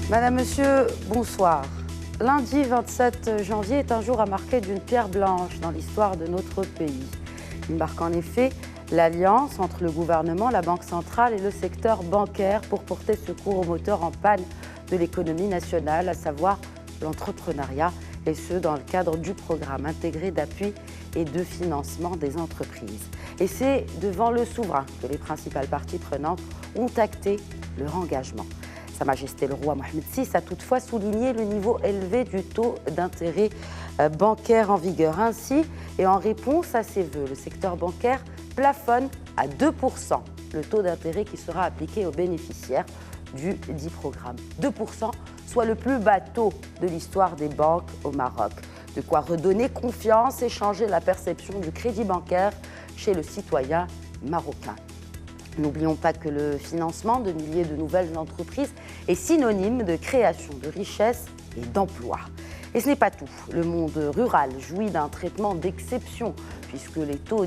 Madame, Monsieur, bonsoir. Lundi 27 janvier est un jour à marquer d'une pierre blanche dans l'histoire de notre pays. Il marque en effet l'alliance entre le gouvernement, la Banque centrale et le secteur bancaire pour porter secours aux moteurs en panne de l'économie nationale, à savoir l'entrepreneuriat, et ce dans le cadre du programme intégré d'appui et de financement des entreprises. Et c'est devant le souverain que les principales parties prenantes ont acté leur engagement. Sa Majesté le roi Mohamed VI a toutefois souligné le niveau élevé du taux d'intérêt bancaire en vigueur. Ainsi, et en réponse à ses vœux, le secteur bancaire plafonne à 2% le taux d'intérêt qui sera appliqué aux bénéficiaires du dit programme. 2%, soit le plus bas taux de l'histoire des banques au Maroc. De quoi redonner confiance et changer la perception du crédit bancaire chez le citoyen marocain. N'oublions pas que le financement de milliers de nouvelles entreprises est synonyme de création de richesses et d'emplois. Et ce n'est pas tout. Le monde rural jouit d'un traitement d'exception puisque les taux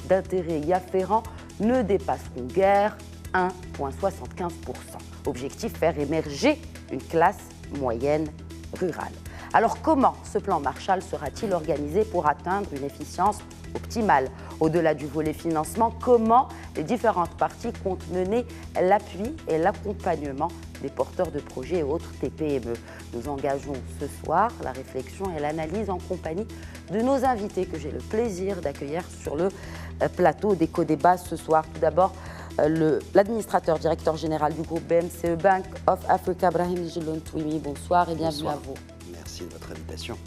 d'intérêt y afférents ne dépasseront guère 1,75%. Objectif, faire émerger une classe moyenne rurale. Alors comment ce plan Marshall sera-t-il organisé pour atteindre une efficience optimale? Au-delà du volet financement, comment les différentes parties comptent mener l'appui et l'accompagnement des porteurs de projets et autres TPME? Nous engageons ce soir la réflexion et l'analyse en compagnie de nos invités que j'ai le plaisir d'accueillir sur le plateau d'Éco-Débat ce soir. Tout d'abord, l'administrateur directeur général du groupe BMCE Bank of Africa, Brahim Djilontouimi. Bonsoir et bienvenue à vous. Merci de votre invitation.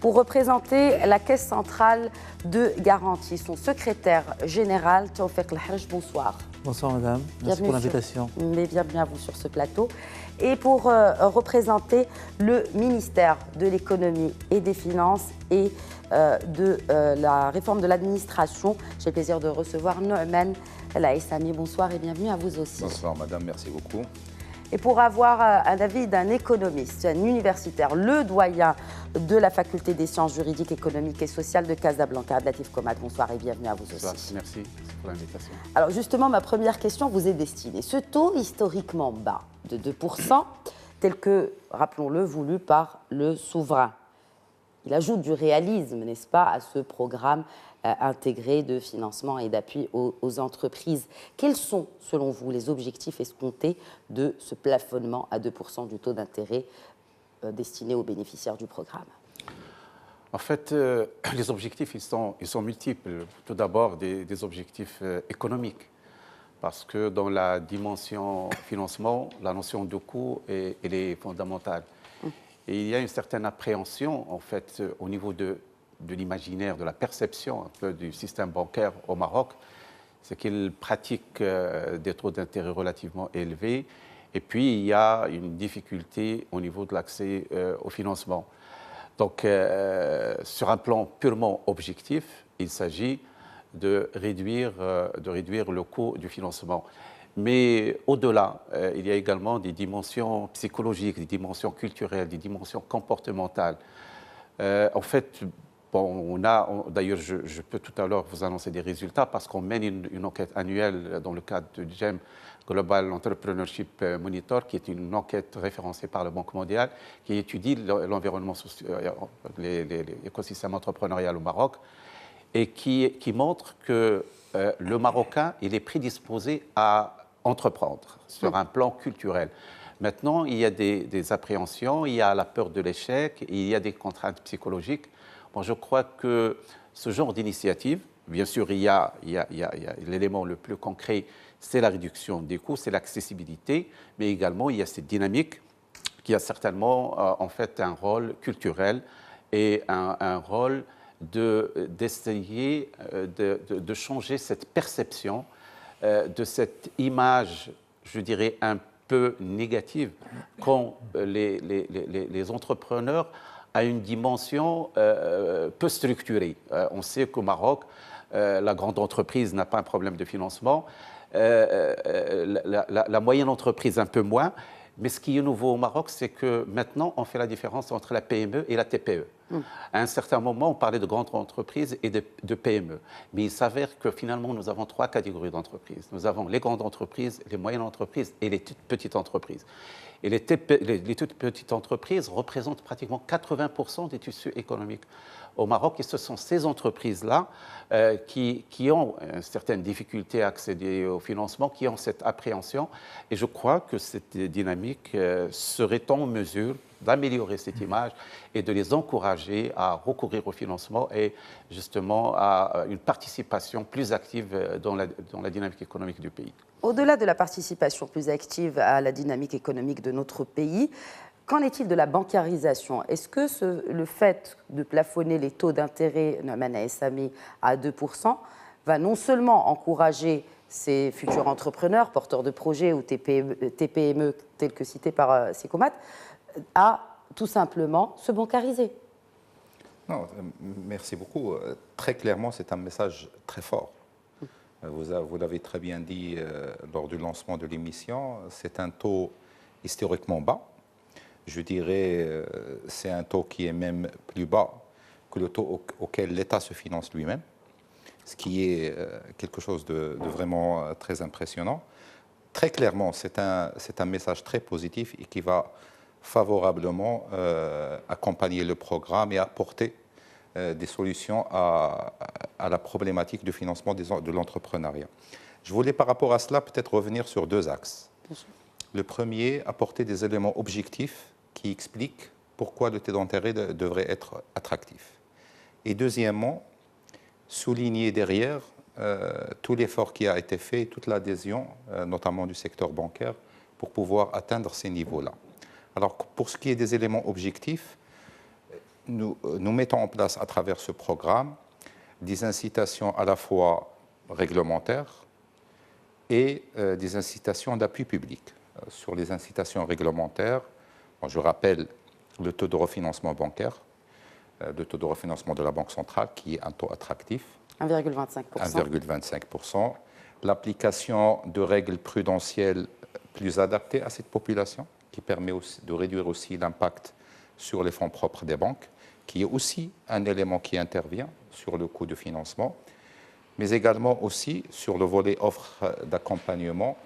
Pour représenter la Caisse centrale de garantie, son secrétaire général, Taoufik El-Harj, bonsoir. Bonsoir madame, merci pour l'invitation. Bienvenue à vous sur ce plateau. Et pour représenter le ministère de l'économie et des finances et de la réforme de l'administration, j'ai le plaisir de recevoir Nouman El Aissami. Bonsoir et bienvenue à vous aussi. Bonsoir madame, merci beaucoup. Et pour avoir un avis d'un économiste, un universitaire, le doyen de la faculté des sciences juridiques, économiques et sociales de Casablanca, Ablatif Komad, bonsoir et bienvenue à vous Bonsoir, aussi. merci pour l'invitation. Alors justement, ma première question vous est destinée. Ce taux historiquement bas de 2%, tel que, rappelons-le, voulu par le souverain, il ajoute du réalisme, n'est-ce pas, à ce programme intégré de financement et d'appui aux entreprises. Quels sont, selon vous, les objectifs escomptés de ce plafonnement à 2% du taux d'intérêt destiné aux bénéficiaires du programme? En fait, les objectifs, ils sont multiples. Tout d'abord, des objectifs économiques. Parce que dans la dimension financement, la notion de coût, elle est fondamentale. Et il y a une certaine appréhension, en fait, au niveau de l'imaginaire, de la perception un peu du système bancaire au Maroc, c'est qu'il pratique des taux d'intérêt relativement élevés. Et puis, il y a une difficulté au niveau de l'accès au financement. Donc, sur un plan purement objectif, il s'agit de réduire le coût du financement. Mais au-delà, il y a également des dimensions psychologiques, des dimensions culturelles, des dimensions comportementales. En fait, bon, d'ailleurs, je peux tout à l'heure vous annoncer des résultats parce qu'on mène une enquête annuelle dans le cadre du GEM, Global Entrepreneurship Monitor, qui est une enquête référencée par la Banque mondiale, qui étudie l'environnement social, l'écosystème entrepreneurial au Maroc, et qui montre que le Marocain, il est prédisposé à entreprendre sur un plan culturel. Maintenant, il y a des appréhensions, il y a la peur de l'échec, il y a des contraintes psychologiques. Bon, je crois que ce genre d'initiative, bien sûr, il y a l'élément le plus concret, c'est la réduction des coûts, c'est l'accessibilité, mais également il y a cette dynamique qui a certainement en fait un rôle culturel et un rôle d'essayer de changer cette perception de cette image, je dirais, un peu négative qu'ont les entrepreneurs à une dimension peu structurée. On sait qu'au Maroc, la grande entreprise n'a pas un problème de financement, la moyenne entreprise un peu moins, mais ce qui est nouveau au Maroc, c'est que maintenant, on fait la différence entre la PME et la TPE. À un certain moment, on parlait de grandes entreprises et de PME. Mais il s'avère que finalement, nous avons 3 catégories d'entreprises. Nous avons les grandes entreprises, les moyennes entreprises et les toutes petites entreprises. Et les toutes petites entreprises représentent pratiquement 80% des tissus économiques au Maroc. Et ce sont ces entreprises-là qui ont certaines difficultés à accéder au financement, qui ont cette appréhension. Et je crois que cette dynamique serait en mesure d'améliorer cette image et de les encourager à recourir au financement et justement à une participation plus active dans la dynamique économique du pays. Au-delà de la participation plus active à la dynamique économique de notre pays, qu'en est-il de la bancarisation? Est-ce que le fait de plafonner les taux d'intérêt SAMI à 2% va non seulement encourager ces futurs entrepreneurs, porteurs de projets ou TPME tels que cités par Secomat, à tout simplement se bancariser? Non, merci beaucoup. Très clairement, c'est un message très fort. Vous l'avez très bien dit lors du lancement de l'émission, c'est un taux historiquement bas. Je dirais c'est un taux qui est même plus bas que le taux auquel l'État se finance lui-même, ce qui est quelque chose de vraiment très impressionnant. Très clairement, c'est un message très positif et qui va favorablement accompagner le programme et apporter des solutions à la problématique du financement de l'entrepreneuriat. Je voulais par rapport à cela peut-être revenir sur 2 axes. Le premier, apporter des éléments objectifs qui expliquent pourquoi le taux d'intérêt devrait être attractif. Et deuxièmement, souligner derrière tout l'effort qui a été fait, toute l'adhésion, notamment du secteur bancaire, pour pouvoir atteindre ces niveaux-là. Alors, pour ce qui est des éléments objectifs, nous mettons en place à travers ce programme des incitations à la fois réglementaires et des incitations d'appui public. Sur les incitations réglementaires, je rappelle le taux de refinancement bancaire, le taux de refinancement de la Banque centrale, qui est un taux attractif. 1,25%. 1,25%. L'application de règles prudentielles plus adaptées à cette population, qui permet aussi de réduire aussi l'impact sur les fonds propres des banques, qui est aussi un élément qui intervient sur le coût de financement, mais également aussi sur le volet offre d'accompagnement,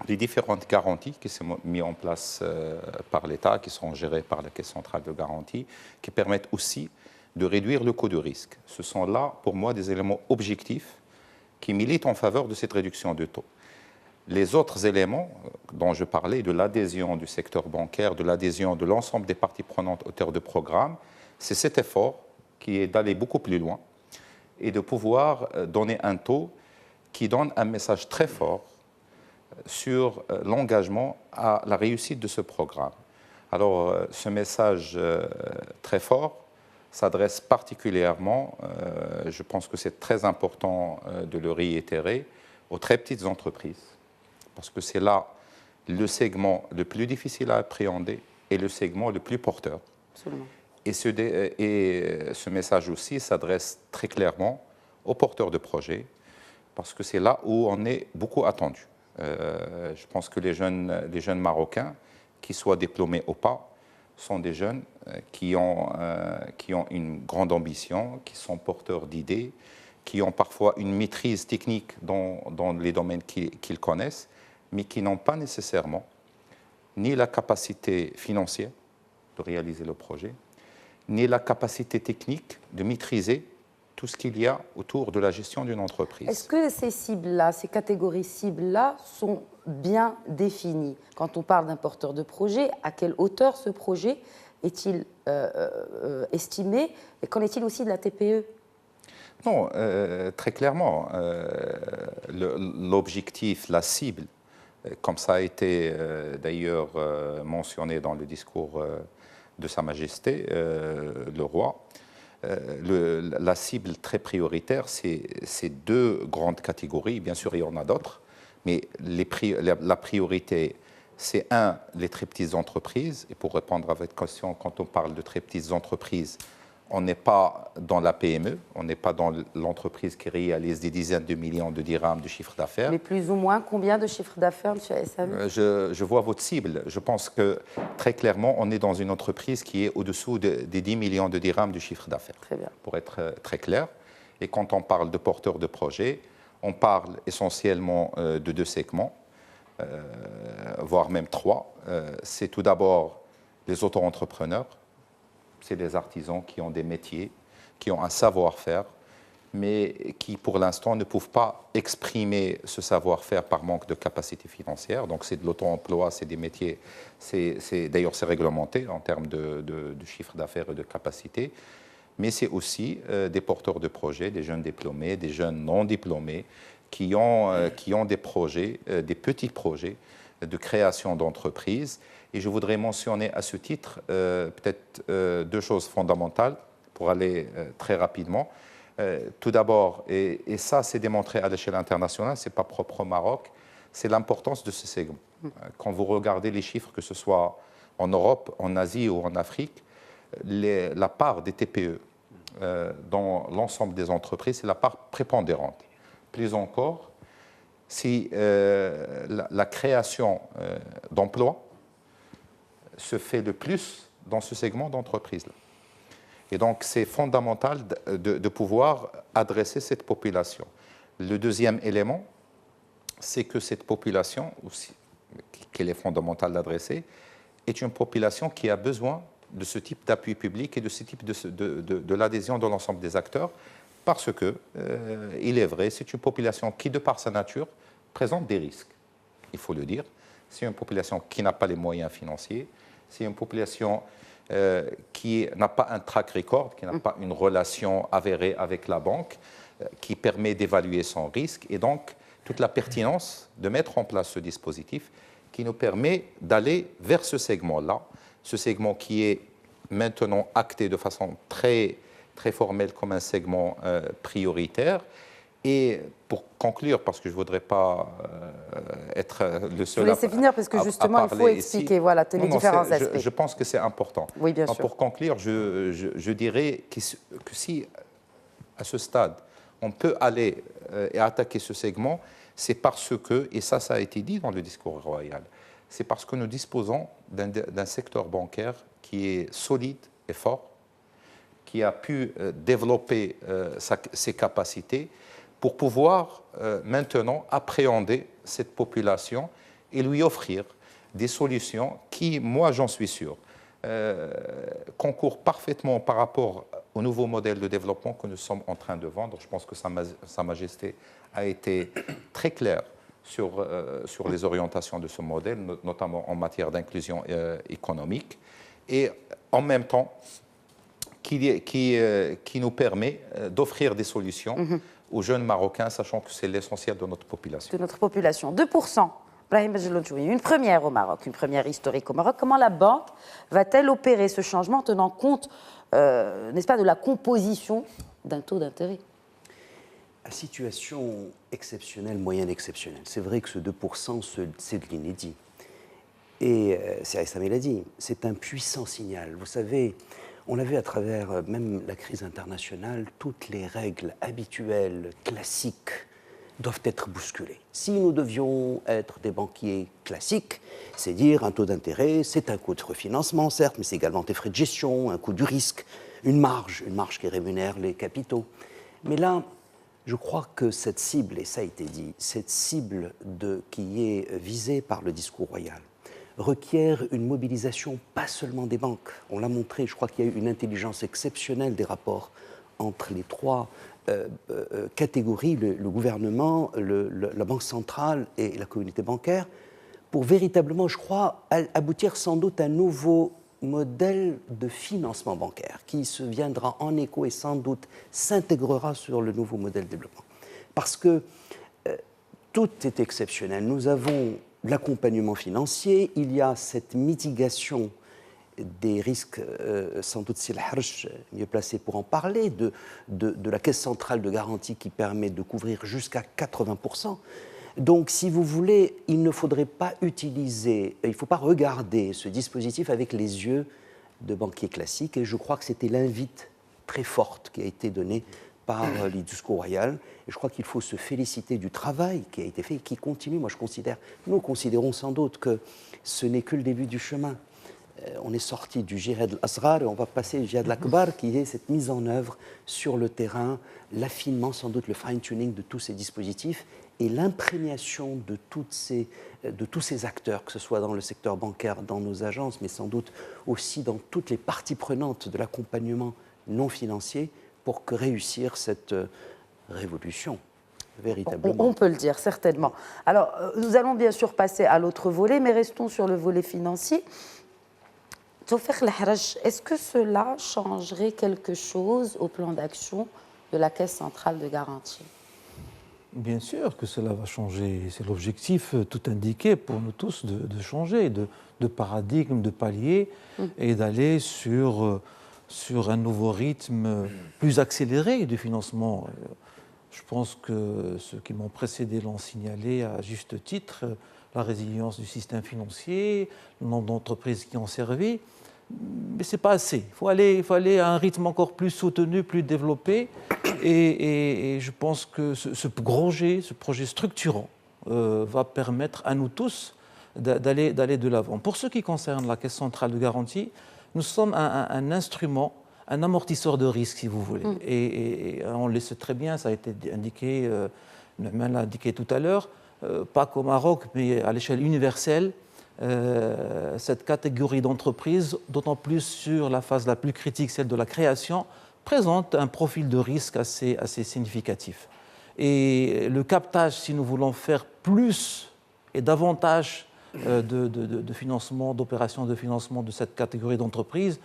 les différentes garanties qui sont mises en place par l'État, qui sont gérées par la Caisse centrale de garantie, qui permettent aussi de réduire le coût de risque. Ce sont là, pour moi, des éléments objectifs qui militent en faveur de cette réduction de taux. Les autres éléments dont je parlais, de l'adhésion du secteur bancaire, de l'adhésion de l'ensemble des parties prenantes auteurs de programme, c'est cet effort qui est d'aller beaucoup plus loin et de pouvoir donner un taux qui donne un message très fort sur l'engagement à la réussite de ce programme. Alors, ce message très fort s'adresse particulièrement, je pense que c'est très important de le réitérer, aux très petites entreprises, parce que c'est là le segment le plus difficile à appréhender et le segment le plus porteur. Absolument. Et ce message aussi s'adresse très clairement aux porteurs de projets, parce que c'est là où on est beaucoup attendu. Je pense que les jeunes Marocains, qui soient diplômés ou pas, sont des jeunes qui ont une grande ambition, qui sont porteurs d'idées, qui ont parfois une maîtrise technique dans les domaines qu'ils connaissent, mais qui n'ont pas nécessairement ni la capacité financière de réaliser le projet, ni la capacité technique de maîtriser tout ce qu'il y a autour de la gestion d'une entreprise. Est-ce que ces cibles-là, ces catégories cibles-là sont bien définies? Quand on parle d'un porteur de projet, à quelle hauteur ce projet est-il estimé? Et qu'en est-il aussi de la TPE? Non, très clairement, l'objectif, la cible, comme ça a été d'ailleurs mentionné dans le discours de Sa Majesté, le roi, la cible très prioritaire, c'est 2 grandes catégories. Bien sûr, il y en a d'autres, mais la priorité, c'est les très petites entreprises. Et pour répondre à votre question, quand on parle de très petites entreprises, on n'est pas dans la PME, on n'est pas dans l'entreprise qui réalise des dizaines de millions de dirhams de chiffre d'affaires. Mais plus ou moins, combien de chiffre d'affaires, M. Essaoui? Je vois votre cible. Je pense que très clairement, on est dans une entreprise qui est au-dessous des 10 millions de dirhams de chiffre d'affaires. Très bien. Pour être très clair. Et quand on parle de porteurs de projets, on parle essentiellement de 2 segments, voire même 3. C'est tout d'abord les auto-entrepreneurs. C'est des artisans qui ont des métiers, qui ont un savoir-faire, mais qui, pour l'instant, ne peuvent pas exprimer ce savoir-faire par manque de capacité financière. Donc, c'est de l'auto-emploi, c'est des métiers, d'ailleurs, c'est réglementé en termes de chiffre d'affaires et de capacité, mais c'est aussi des porteurs de projets, des jeunes diplômés, des jeunes non diplômés, qui ont des projets, des petits projets de création d'entreprises. Et je voudrais mentionner à ce titre peut-être 2 choses fondamentales pour aller très rapidement. Tout d'abord, et ça c'est démontré à l'échelle internationale, ce n'est pas propre au Maroc, c'est l'importance de ce segment. Quand vous regardez les chiffres, que ce soit en Europe, en Asie ou en Afrique, la part des TPE dans l'ensemble des entreprises, c'est la part prépondérante. Plus encore, si la création d'emplois se fait le plus dans ce segment d'entreprise-là. Et donc, c'est fondamental de pouvoir adresser cette population. Le deuxième élément, c'est que cette population, qu'il est fondamental d'adresser, est une population qui a besoin de ce type d'appui public et de ce type de l'adhésion de l'ensemble des acteurs, parce que, il est vrai, c'est une population qui, de par sa nature, présente des risques, il faut le dire. C'est une population qui n'a pas les moyens financiers, c'est une population qui n'a pas un track record, qui n'a pas une relation avérée avec la banque, qui permet d'évaluer son risque, et donc toute la pertinence de mettre en place ce dispositif qui nous permet d'aller vers ce segment-là, ce segment qui est maintenant acté de façon très, très formelle comme un segment prioritaire. Et pour conclure, parce que je ne voudrais pas être le seul à parler. Je vous laisse finir parce que justement, il faut expliquer voilà, les différents aspects. Je pense que c'est important. Oui, bien sûr. Pour conclure, je dirais que si, à ce stade, on peut aller et attaquer ce segment, c'est parce que, et ça a été dit dans le discours royal, c'est parce que nous disposons d'un secteur bancaire qui est solide et fort, qui a pu développer ses capacités pour pouvoir maintenant appréhender cette population et lui offrir des solutions qui, moi j'en suis sûr, concourent parfaitement par rapport au nouveau modèle de développement que nous sommes en train de vendre. Je pense que Sa Majesté a été très claire sur les orientations de ce modèle, notamment en matière d'inclusion économique, et en même temps qui nous permet d'offrir des solutions aux jeunes Marocains, sachant que c'est l'essentiel de notre population. De notre population. 2%. Brahim Bejelodjoui, une première au Maroc, une première historique au Maroc. Comment la banque va-t-elle opérer ce changement, tenant compte, n'est-ce pas, de la composition d'un taux d'intérêt? À situation exceptionnelle, moyenne exceptionnelle. C'est vrai que ce 2%, c'est de l'inédit. Et Samé l'a dit, c'est un puissant signal. Vous savez, on l'a vu à travers même la crise internationale, toutes les règles habituelles, classiques, doivent être bousculées. Si nous devions être des banquiers classiques, c'est dire un taux d'intérêt, c'est un coût de refinancement, certes, mais c'est également des frais de gestion, un coût du risque, une marge qui rémunère les capitaux. Mais là, je crois que cette cible, et ça a été dit, cette cible qui est visée par le discours royal, requiert une mobilisation pas seulement des banques. On l'a montré, je crois qu'il y a eu une intelligence exceptionnelle des rapports entre les 3 catégories, le gouvernement, la Banque centrale et la communauté bancaire, pour véritablement, je crois, aboutir sans doute à un nouveau modèle de financement bancaire qui se viendra en écho et sans doute s'intégrera sur le nouveau modèle de développement. Parce que tout est exceptionnel. Nous avons l'accompagnement financier, il y a cette mitigation des risques, sans doute c'est le Harj mieux placé pour en parler, de la caisse centrale de garantie qui permet de couvrir jusqu'à 80%. Donc, si vous voulez, il ne faudrait pas utiliser, il ne faut pas regarder ce dispositif avec les yeux de banquiers classiques, et je crois que c'était l'invite très forte qui a été donnée par les discours royaux. Et je crois qu'il faut se féliciter du travail qui a été fait et qui continue. Moi, nous considérons sans doute que ce n'est que le début du chemin. On est sorti du Jihad al-Asghar et on va passer au Jihad al-Akbar, qui est cette mise en œuvre sur le terrain, l'affinement, sans doute le fine-tuning de tous ces dispositifs et l'imprégnation de tous ces acteurs, que ce soit dans le secteur bancaire, dans nos agences, mais sans doute aussi dans toutes les parties prenantes de l'accompagnement non financier pour que réussir cette révolution, véritablement. On peut le dire, certainement. Alors, nous allons bien sûr passer à l'autre volet, mais restons sur le volet financier. Tawfiq El-Harraj, est-ce que cela changerait quelque chose au plan d'action de la Caisse centrale de garantie? Bien sûr que cela va changer. C'est l'objectif tout indiqué pour nous tous de changer, de paradigme, de palier, et d'aller sur un nouveau rythme plus accéléré du financement. Je pense que ceux qui m'ont précédé l'ont signalé à juste titre, la résilience du système financier, le nombre d'entreprises qui ont servi. Mais ce n'est pas assez. Il faut aller à un rythme encore plus soutenu, plus développé. Et je pense que ce projet structurant va permettre à nous tous d'aller de l'avant. Pour ce qui concerne la Caisse centrale de garantie, nous sommes un instrument, un amortisseur de risque, si vous voulez. Et on le sait très bien, ça a été indiqué, Nouman l'a indiqué tout à l'heure, pas qu'au Maroc, mais à l'échelle universelle, cette catégorie d'entreprises, d'autant plus sur la phase la plus critique, celle de la création, présente un profil de risque assez significatif. Et le captage, si nous voulons faire plus et davantage de financement, d'opérations de financement de cette catégorie d'entreprises,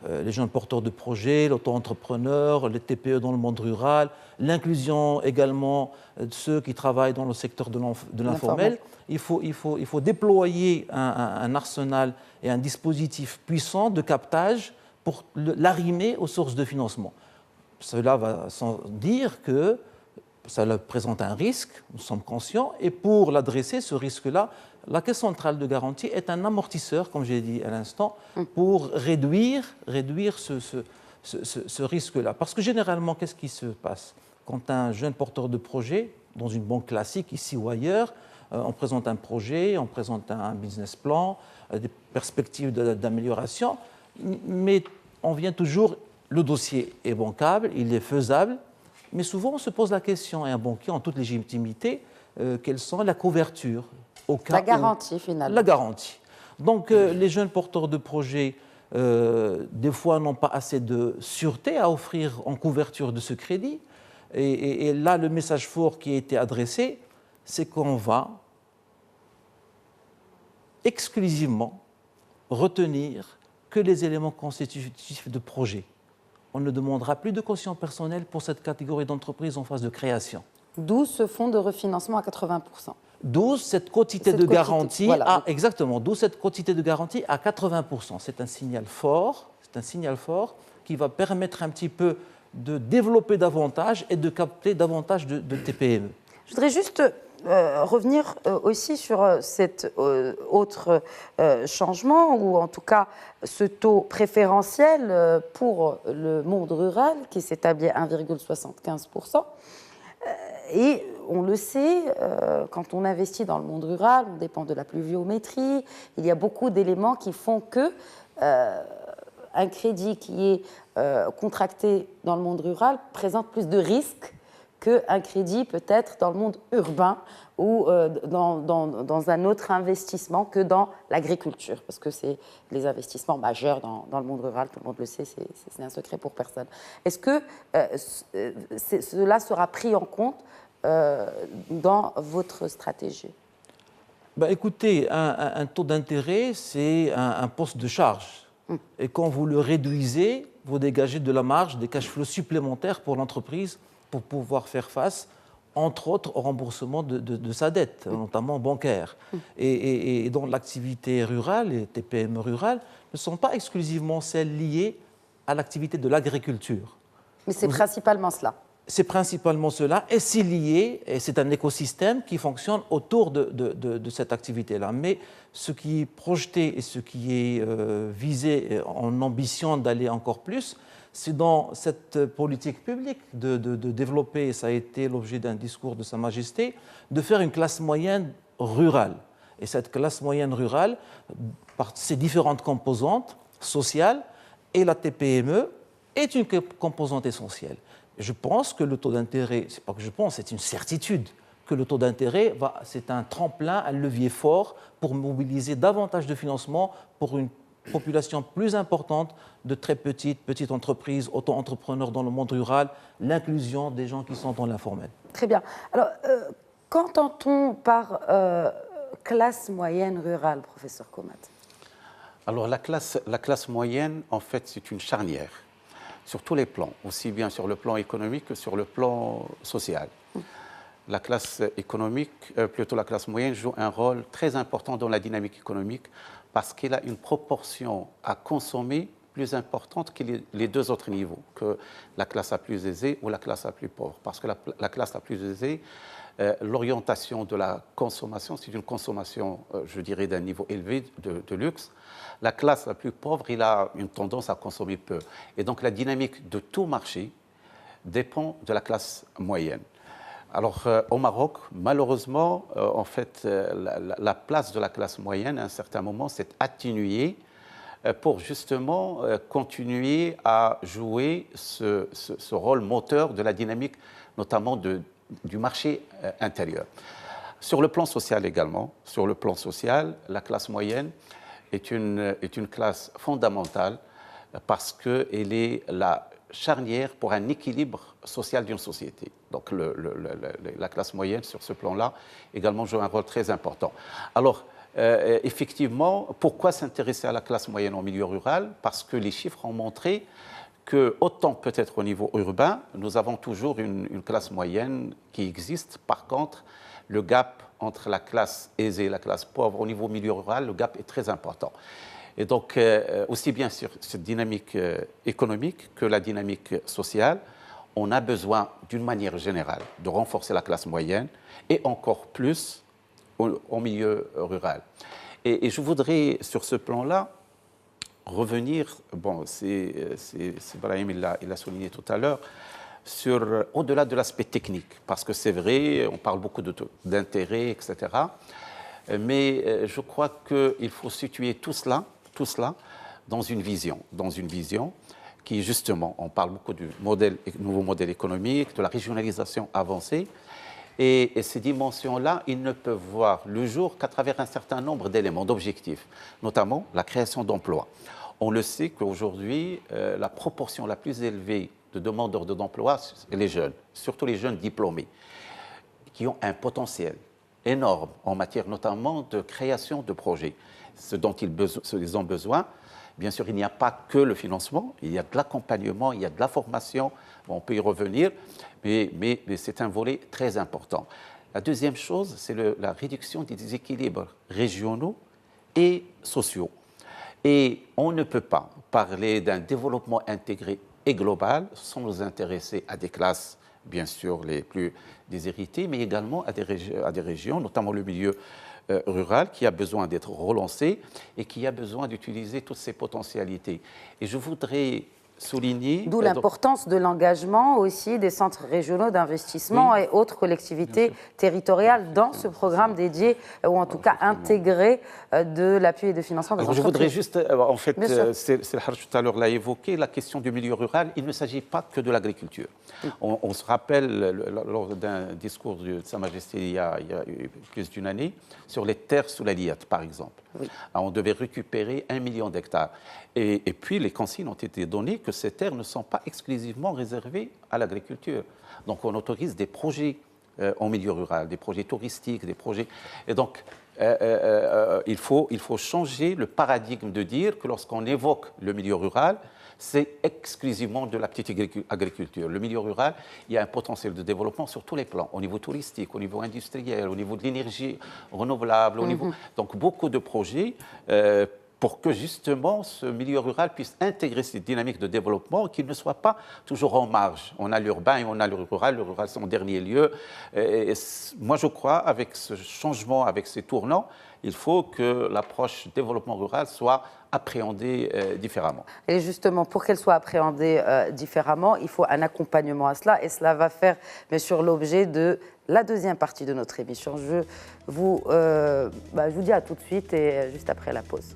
les jeunes porteurs de projets, l'auto-entrepreneur, les TPE dans le monde rural, l'inclusion également de ceux qui travaillent dans le secteur de l'informel. Il faut déployer un arsenal et un dispositif puissant de captage pour l'arrimer aux sources de financement. Cela va sans dire que ça présente un risque, nous sommes conscients, et pour l'adresser, ce risque-là, la Caisse centrale de garantie est un amortisseur, comme j'ai dit à l'instant, pour réduire ce risque-là. Parce que généralement, qu'est-ce qui se passe? Quand un jeune porteur de projet, dans une banque classique, ici ou ailleurs, on présente un projet, on présente un business plan, des perspectives d'amélioration, mais on vient toujours, le dossier est bancable, il est faisable, mais souvent on se pose la question, et un banquier en toute légitimité, quelles sont la couverture au cas la garantie, finalement. La garantie. Donc les jeunes porteurs de projets, des fois, n'ont pas assez de sûreté à offrir en couverture de ce crédit. Et là, le message fort qui a été adressé, c'est qu'on va exclusivement retenir que les éléments constitutifs de projet. On ne demandera plus de caution personnelle pour cette catégorie d'entreprises en phase de création. D'où ce fonds de refinancement à 80%. D'où cette quotité de garantie, voilà. Exactement, d'où cette quotité de garantie à 80%. C'est un signal fort qui va permettre un petit peu de développer davantage et de capter davantage de TPME. Je voudrais juste revenir aussi sur cet autre changement, ou en tout cas ce taux préférentiel pour le monde rural qui s'établit à 1,75%. Et on le sait, quand on investit dans le monde rural, on dépend de la pluviométrie. Il y a beaucoup d'éléments qui font que un crédit qui est contracté dans le monde rural présente plus de risques qu'un crédit peut-être dans le monde urbain ou dans un autre investissement que dans l'agriculture, parce que c'est les investissements majeurs dans le monde rural, tout le monde le sait, c'est un secret pour personne. Est-ce que cela sera pris en compte dans votre stratégie? Écoutez, un taux d'intérêt, c'est un poste de charge. Et quand vous le réduisez, vous dégagez de la marge, des cash flows supplémentaires pour l'entreprise pour pouvoir faire face, entre autres, au remboursement de sa dette, notamment bancaire. Et dans l'activité rurale, les TPME rurales ne sont pas exclusivement celles liées à l'activité de l'agriculture. Mais c'est principalement cela. C'est principalement cela, et c'est lié, et c'est un écosystème qui fonctionne autour de cette activité-là. Mais ce qui est projeté et ce qui est visé en ambition d'aller encore plus, c'est dans cette politique publique de développer, et ça a été l'objet d'un discours de Sa Majesté, de faire une classe moyenne rurale. Et cette classe moyenne rurale, par ses différentes composantes sociales, et la TPME est une composante essentielle. Je pense que le taux d'intérêt, c'est pas que je pense, c'est une certitude, que le taux d'intérêt, c'est un tremplin, un levier fort pour mobiliser davantage de financement pour une population plus importante de très petites entreprises, auto-entrepreneurs dans le monde rural, l'inclusion des gens qui sont dans l'informel. Très bien. Alors, qu'entend-on par classe moyenne rurale, professeur Komat? Alors la classe moyenne, en fait, c'est une charnière sur tous les plans, aussi bien sur le plan économique que sur le plan social. La classe économique, plutôt la classe moyenne, joue un rôle très important dans la dynamique économique parce qu'elle a une proportion à consommer plus importante que les deux autres niveaux, que la classe la plus aisée ou la classe la plus pauvre. Parce que la classe la plus aisée, l'orientation de la consommation, c'est une consommation, je dirais, d'un niveau élevé de luxe. La classe la plus pauvre, il a une tendance à consommer peu. Et donc la dynamique de tout marché dépend de la classe moyenne. Alors, au Maroc, malheureusement, en fait, la place de la classe moyenne, à un certain moment, s'est atténuée pour justement continuer à jouer ce rôle moteur de la dynamique, notamment du marché intérieur. Sur le plan social également, sur le plan social, la classe moyenne est une classe fondamentale parce qu'elle est la charnière pour un équilibre social d'une société. Donc la classe moyenne, sur ce plan-là, également joue un rôle très important. Alors, effectivement, pourquoi s'intéresser à la classe moyenne en milieu rural? Parce que les chiffres ont montré que, autant peut-être au niveau urbain, nous avons toujours une classe moyenne qui existe. Par contre, le gap entre la classe aisée et la classe pauvre au niveau milieu rural, le gap est très important. Et donc, aussi bien sur cette dynamique économique que la dynamique sociale, on a besoin, d'une manière générale, de renforcer la classe moyenne et encore plus au milieu rural. Et je voudrais, sur ce plan-là, revenir, bon, Brahim, il l'a souligné tout à l'heure, au-delà de l'aspect technique, parce que c'est vrai, on parle beaucoup d'intérêt, etc. Mais je crois qu'il faut situer tout cela dans une vision qui, justement, on parle beaucoup du nouveau modèle économique, de la régionalisation avancée, et ces dimensions-là, ils ne peuvent voir le jour qu'à travers un certain nombre d'éléments, d'objectifs, notamment la création d'emplois. On le sait qu'aujourd'hui, la proportion la plus élevée de demandeurs d'emploi, c'est les jeunes, surtout les jeunes diplômés, qui ont un potentiel énorme en matière notamment de création de projets. Ce dont ils ont besoin, bien sûr, il n'y a pas que le financement, il y a de l'accompagnement, il y a de la formation, bon, on peut y revenir, mais c'est un volet très important. La deuxième chose, c'est la réduction des déséquilibres régionaux et sociaux. Et on ne peut pas parler d'un développement intégré et global sans nous intéresser à des classes, bien sûr, les plus déshéritées, mais également à des régions, notamment le milieu rural, qui a besoin d'être relancé et qui a besoin d'utiliser toutes ses potentialités. Et je voudrais souligner... D'où l'importance de l'engagement aussi des centres régionaux d'investissement et autres collectivités territoriales dans ce programme dédié, ou en tout cas intégré, de l'appui et de financement des entreprises. Je voudrais juste, en fait, c'est tout à l'heure l'a évoqué, la question du milieu rural, il ne s'agit pas que de l'agriculture. On se rappelle, lors d'un discours de Sa Majesté il y a plus d'une année, sur les terres sous la liette, par exemple. Oui. On devait récupérer 1 million d'hectares. Et puis, les consignes ont été données que ces terres ne sont pas exclusivement réservées à l'agriculture. Donc, on autorise des projets en milieu rural, des projets touristiques, des projets... Et donc, il faut changer le paradigme de dire que lorsqu'on évoque le milieu rural, c'est exclusivement de la petite agriculture. Le milieu rural, il y a un potentiel de développement sur tous les plans, au niveau touristique, au niveau industriel, au niveau de l'énergie renouvelable, au niveau... Donc beaucoup de projets pour que justement ce milieu rural puisse intégrer ces dynamiques de développement, qu'il ne soit pas toujours en marge. On a l'urbain et on a le rural c'est en dernier lieu. Et moi je crois, avec ce changement, avec ces tournants, il faut que l'approche développement rural soit appréhendée différemment. Et justement, pour qu'elle soit appréhendée différemment, il faut un accompagnement à cela, et cela va faire bien sûr l'objet de la deuxième partie de notre émission. Je vous dis à tout de suite et juste après la pause.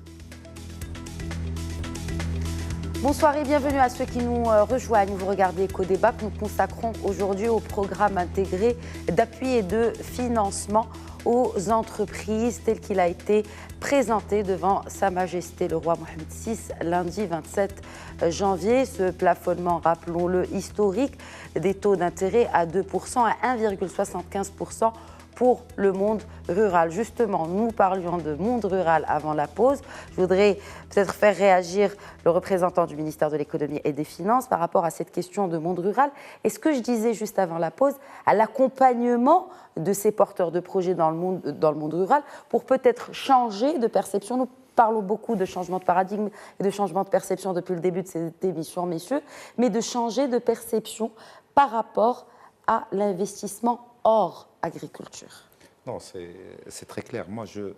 Bonsoir et bienvenue à ceux qui nous rejoignent. Vous regardez Éco-Débat que nous consacrons aujourd'hui au programme intégré d'appui et de financement aux entreprises tel qu'il a été présenté devant Sa Majesté le roi Mohamed VI lundi 27 janvier. Ce plafonnement, rappelons-le, historique des taux d'intérêt à 2% à 1,75% pour le monde rural. Justement, nous parlions de monde rural avant la pause. Je voudrais peut-être faire réagir le représentant du ministère de l'Économie et des Finances par rapport à cette question de monde rural. Et ce que je disais juste avant la pause, à l'accompagnement de ces porteurs de projets dans le monde rural pour peut-être changer de perception. Nous parlons beaucoup de changement de paradigme et de changement de perception depuis le début de cette émission, messieurs, mais de changer de perception par rapport à l'investissement hors agriculture. Non, c'est très clair. Moi, je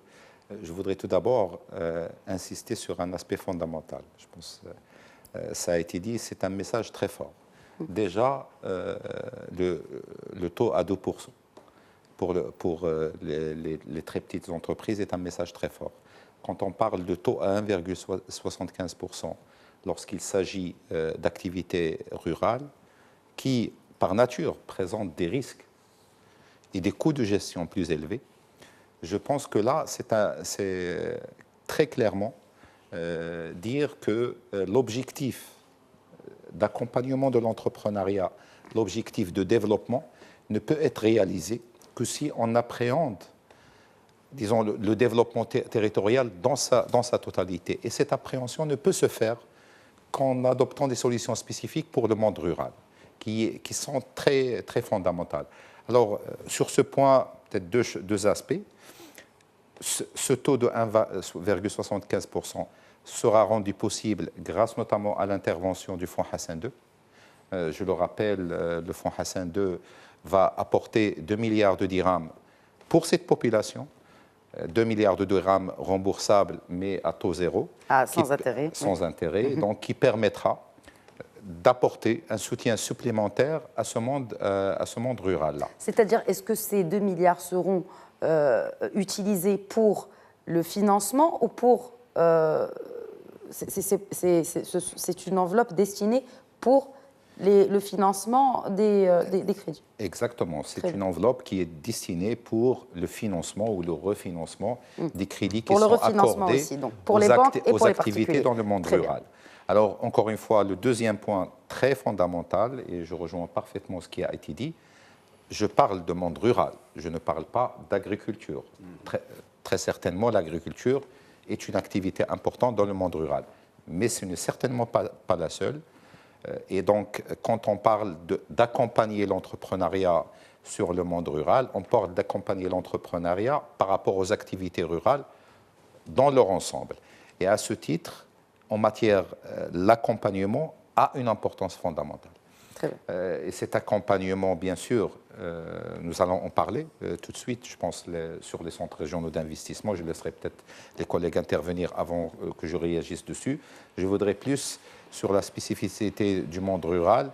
voudrais tout d'abord insister sur un aspect fondamental. Je pense que ça a été dit, c'est un message très fort. Déjà, le taux à 2% pour les très petites entreprises est un message très fort. Quand on parle de taux à 1,75% lorsqu'il s'agit d'activités rurales qui, par nature, présentent des risques et des coûts de gestion plus élevés, je pense que là, c'est très clairement dire que l'objectif d'accompagnement de l'entrepreneuriat, l'objectif de développement, ne peut être réalisé que si on appréhende, disons, le développement territorial dans sa totalité. Et cette appréhension ne peut se faire qu'en adoptant des solutions spécifiques pour le monde rural, qui sont très, très fondamentales. Alors, sur ce point, peut-être deux aspects. Ce taux de 1,75% sera rendu possible grâce notamment à l'intervention du Fonds Hassan II. Je le rappelle, le Fonds Hassan II va apporter 2 milliards de dirhams pour cette population, 2 milliards de dirhams remboursables, mais à taux zéro. Sans intérêt. Sans intérêt, donc qui permettra d'apporter un soutien supplémentaire à ce monde rural-là. C'est-à-dire, est-ce que ces 2 milliards seront utilisés pour le financement ou pour... c'est une enveloppe destinée pour le financement des crédits? Exactement. C'est une enveloppe qui est destinée pour le financement ou le refinancement des crédits qui sont accordés aussi, donc, pour les banques et pour les activités dans le monde rural. Alors, encore une fois, le deuxième point très fondamental, et je rejoins parfaitement ce qui a été dit, je parle de monde rural, je ne parle pas d'agriculture. Très certainement, l'agriculture est une activité importante dans le monde rural, mais ce n'est certainement pas la seule. Et donc, quand on parle d'accompagner l'entrepreneuriat sur le monde rural, on parle d'accompagner l'entrepreneuriat par rapport aux activités rurales dans leur ensemble. Et à ce titre, en matière, l'accompagnement a une importance fondamentale. Très bien. Et cet accompagnement, bien sûr, nous allons en parler tout de suite, je pense, sur les centres régionaux d'investissement. Je laisserai peut-être les collègues intervenir avant que je réagisse dessus. Je voudrais plus, sur la spécificité du monde rural,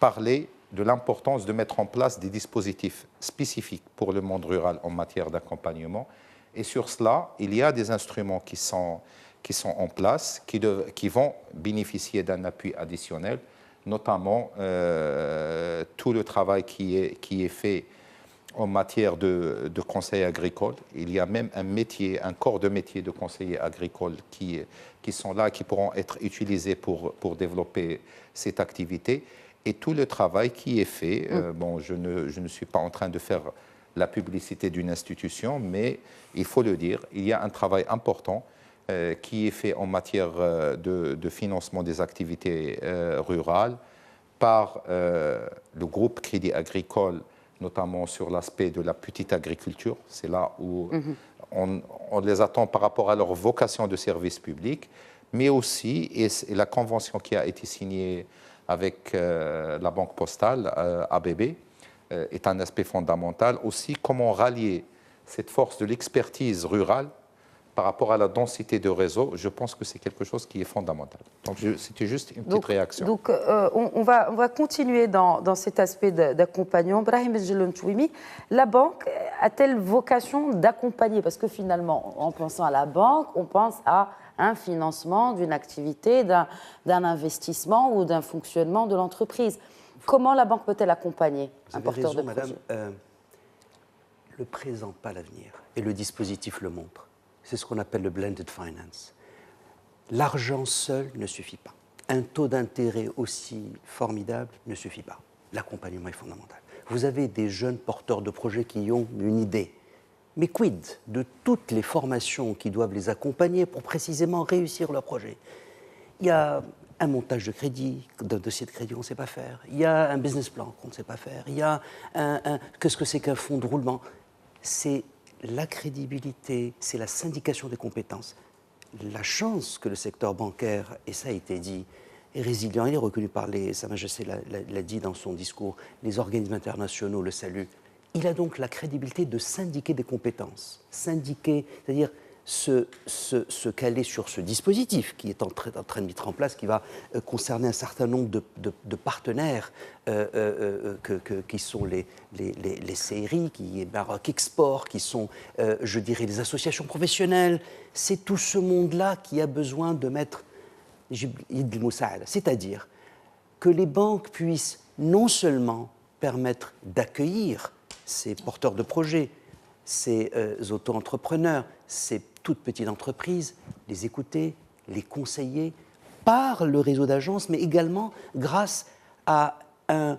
parler de l'importance de mettre en place des dispositifs spécifiques pour le monde rural en matière d'accompagnement. Et sur cela, il y a des instruments qui sont en place, qui vont bénéficier d'un appui additionnel, notamment tout le travail qui est fait en matière de conseil agricole. Il y a même un corps de métier de conseillers agricoles qui sont là, qui pourront être utilisés pour développer cette activité. Et tout le travail qui est fait, bon, je ne suis pas en train de faire la publicité d'une institution, mais il faut le dire, il y a un travail important qui est fait en matière de financement des activités rurales par le groupe Crédit Agricole, notamment sur l'aspect de la petite agriculture. C'est là où on les attend par rapport à leur vocation de service public, mais aussi, et la convention qui a été signée avec la Banque postale, ABB, est un aspect fondamental. Aussi, comment rallier cette force de l'expertise rurale par rapport à la densité de réseau, je pense que c'est quelque chose qui est fondamental. Donc, c'était juste une petite réaction. Donc, on va continuer dans cet aspect d'accompagnement. Brahim Benjeloun-Chouimi, la banque a-t-elle vocation d'accompagner? Parce que finalement, en pensant à la banque, on pense à un financement d'une activité, d'un investissement ou d'un fonctionnement de l'entreprise. Comment la banque peut-elle accompagner un porteur de projet? Madame. Le présent, pas l'avenir. Et le dispositif le montre. C'est ce qu'on appelle le blended finance. L'argent seul ne suffit pas. Un taux d'intérêt aussi formidable ne suffit pas. L'accompagnement est fondamental. Vous avez des jeunes porteurs de projets qui ont une idée. Mais quid de toutes les formations qui doivent les accompagner pour précisément réussir leur projet? Il y a un montage de crédit, d'un dossier de crédit qu'on ne sait pas faire. Il y a un business plan qu'on ne sait pas faire. Il y a qu'est-ce que c'est qu'un fonds de roulement? C'est la crédibilité, c'est la syndication des compétences. La chance que le secteur bancaire, et ça a été dit, est résilient, il est reconnu par Sa Majesté l'a dit dans son discours, les organismes internationaux le saluent. Il a donc la crédibilité de syndiquer des compétences. Syndiquer, c'est-à-dire se caler sur ce dispositif qui est en train de mettre en place, qui va concerner un certain nombre de partenaires qui sont les CRI, qui est Maroc Export, qui sont, je dirais, les associations professionnelles. C'est tout ce monde-là qui a besoin de mettre c'est-à-dire que les banques puissent non seulement permettre d'accueillir ces porteurs de projets, ces auto-entrepreneurs, ces toutes petites entreprises, les écouter, les conseiller par le réseau d'agences, mais également grâce à un,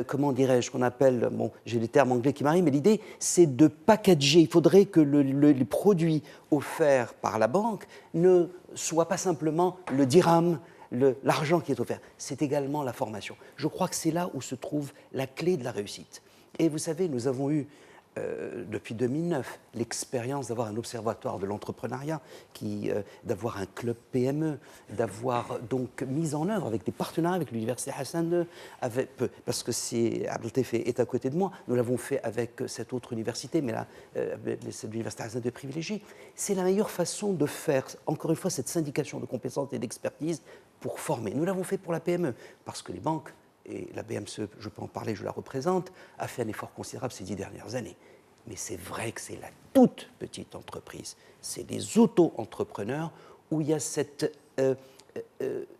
comment dirais-je, qu'on appelle, bon, j'ai les termes anglais qui m'arrivent, mais l'idée, c'est de packager. Il faudrait que les produits offerts par la banque ne soient pas simplement le dirham, l'argent qui est offert, c'est également la formation. Je crois que c'est là où se trouve la clé de la réussite. Et vous savez, nous avons eu, depuis 2009, l'expérience d'avoir un observatoire de l'entrepreneuriat, d'avoir un club PME, d'avoir donc mis en œuvre avec des partenariats avec l'Université Hassan II, parce que Abdeltefe est à côté de moi, nous l'avons fait avec cette autre université, mais là, c'est l'Université Hassan II privilégiée. C'est la meilleure façon de faire, encore une fois, cette syndication de compétences et d'expertise pour former. Nous l'avons fait pour la PME, parce que les banques, et la BMCE, je peux en parler, je la représente, a fait un effort considérable ces 10 dernières années. Mais c'est vrai que c'est la toute petite entreprise, c'est les auto-entrepreneurs où il y a cette